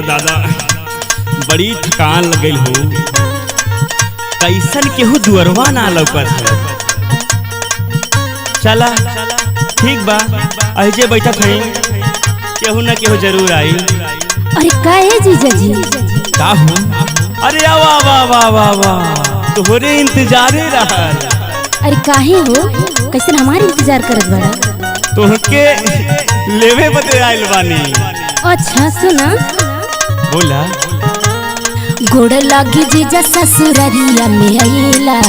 दादा रे दादा बड़ी थकान लग गई हो। कैसन केहू दुअरवा ना लौकत है। चला ठीक बा अहिजे बैठा खई केहू ना केहू जरूर आई। अरे का है जीजा जी? का हो? अरे वाह वाह वाह वाह वाह तोहरे इंतजारे रहल। अरे काहे हो? कैसे हमारे इंतजार करत बड़ा? तोहके लेवे बदे आइल बानी। अच्छा सुना बोला। गोड़ लागी जीजा ससुररिया में आइला,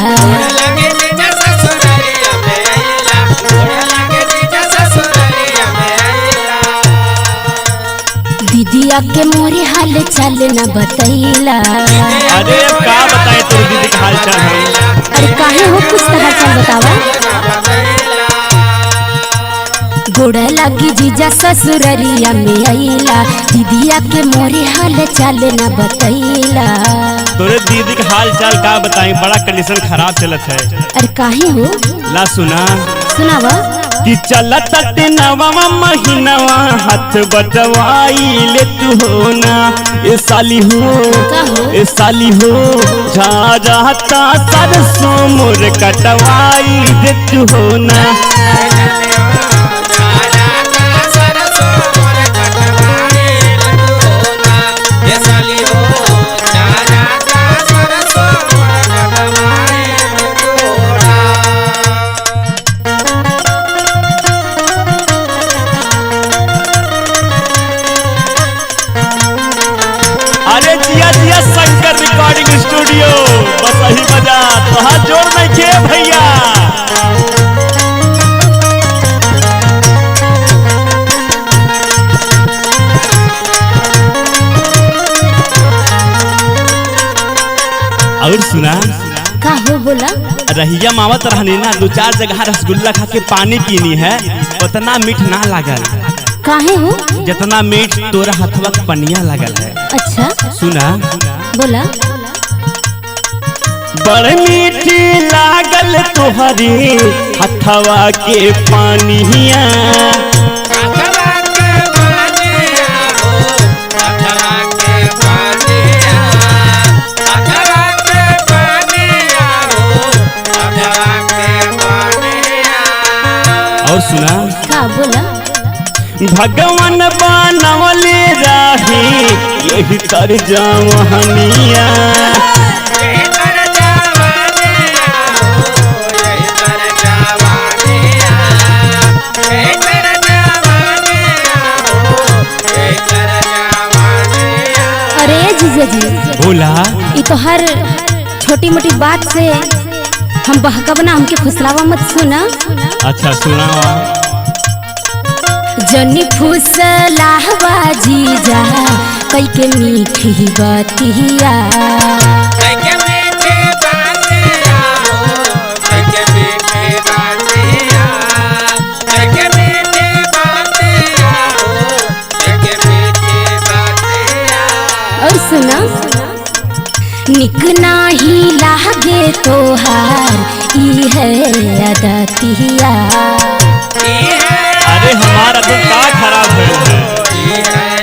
दीदिया के मोरे हाल चाल न बतैला। अरे का बताए तोर दीदी का हाल चाल है? अरे काहे हो कुछ तो हाल चाल बतावा। गोड़ लागी जीजा ससुररिया में आइला, दीदिया के मोरे हाल चाल न बतैला। तोरे दीदी का हाल चाल का बताई बड़ा कंडीशन खराब चलत है। अरे काहे हो? ला सुना सुनावा। कि चलत नवा महीनवा हाथ बटवाई ले तू हो ना ए साली हो, ए साली हो जा जाता सरसों मोर कटवाई दे तू हो ना। अरे जिया जिया शंकर रिकॉर्डिंग स्टूडियो बस वही बजा तो हाथ जोड़ नहीं के भैया। और सुना का हो? बोला। रहिया मावत रहनी ना दो चार जगह रसगुल्ला खा के पानी पीनी है उतना मीठ ना लागल। काहे हो? जितना मीठ तोरा हथवा के पनिया लगल है। अच्छा सुना बोला। बड़ मीठी लागल तोहरी हथवा के पानिया, और सुना का? बोला। भगवान बनवले रही यही तर जवहनिया, अरे जीजा जी बोला। ये तो हर छोटी मोटी बात से हम बहकबना हमके फुसलावा मत। सुना। अच्छा सुनावा। जनी फुसलावा जीजा कई के मीठी बातिया, और सुना निक नाही लागे तोहार ई है अदतिया। अरे हमारा तो का खराब है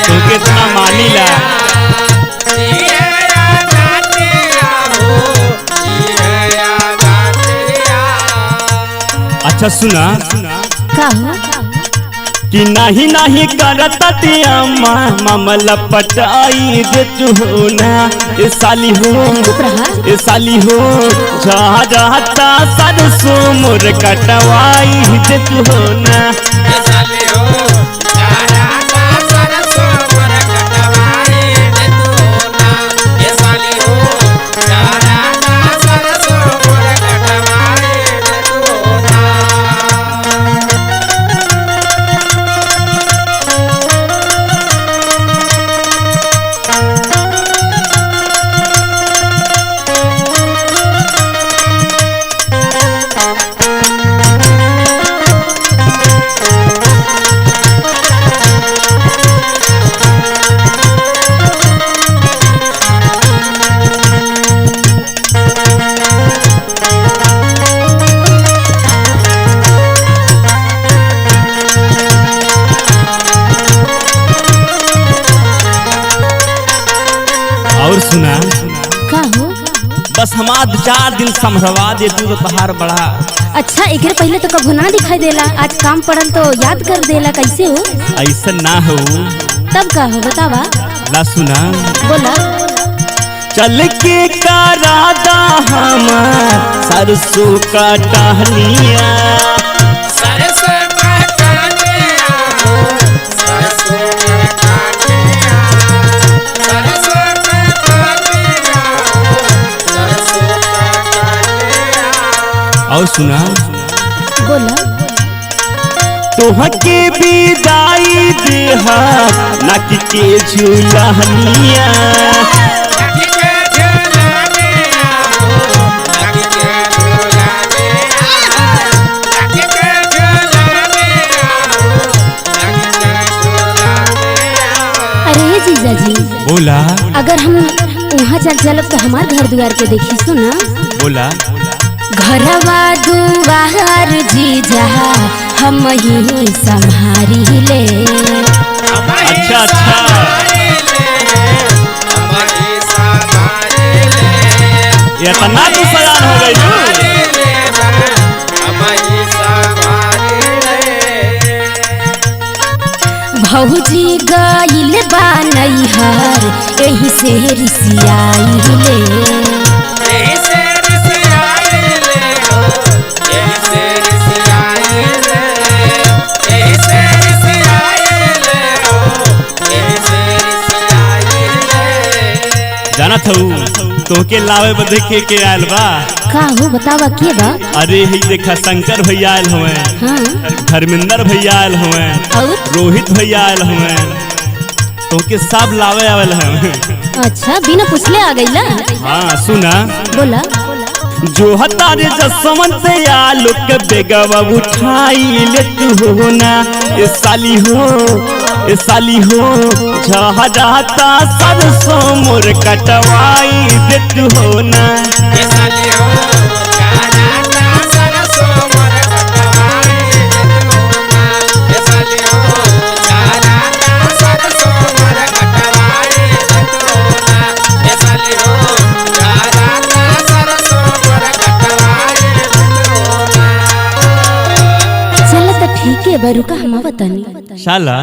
तो कितना मानी ला। अच्छा सुना का हो? कि नहीं नहीं करता अम्मा मामला पटाई दे तू हो ना ए साली हो, ए साली हो जा जाता सरसों मोर कटवाई दे तू हो ना। 4 दिन संभरवा दे तू तो तहार बड़ा। अच्छा एकरे पहले तो कभू ना दिखाई देला, आज काम पड़ल तो याद कर देला, कैसे हो? ऐसा ना हो। तब का हो बतावा। ला सुना बोला। चल के करादा हमार सरसों का टहनिया, सरसों का टहनिया हो, सरसों का टहनिया, सरसों का टहनिया हो, सरसों का टहनिया। और सुना बोला। तोहके विदाई देहा नक के झूलनिया, लगी के झूलनिया हो, लगी के झूलनिया, लगी के झूलनिया हो, लगी के झूलनिया। अरे जीजा जी बोला। अगर हम वहाँ चलब तो हमार घर द्वार के देखी सुना। बोला। घरवा दुआर जीजा हम ही संभारी ले। अच्छा अच्छा। इतना तो सयान हो गई तू। भौजी गइल बा नैहर एही से रिसियाई ले। जाना था तोके लावे बदे के आयल बा। का हो बतावा के बा? अरे ही देखा शंकर भैया आयल हुए, हाँ। धर्मेंद्र भैया आयल हुए, और रोहित भैया आयल हुए, तोके सब लावे आवेल हैं। अच्छा बिना पूछले आ गईला। हाँ सुना। बोला। जो हतारे जसवंत आलोक के बेगवा उठाई ले तू हो ना, ए साली हो, ए साली हो, झहराता सरसों मोर कटवाई दे तू हो ना। ए साली हो, झहराता सरसों मोर कटवाई दे तू हो ना। ए साली हो, झहराता सरसों मोर कटवाई दे तू हो ना। ए साली हो, झहराता सरसों मोर कटवाई दे तू हो ना। चल तो ठीक है बरुका हम बतानी। शाला।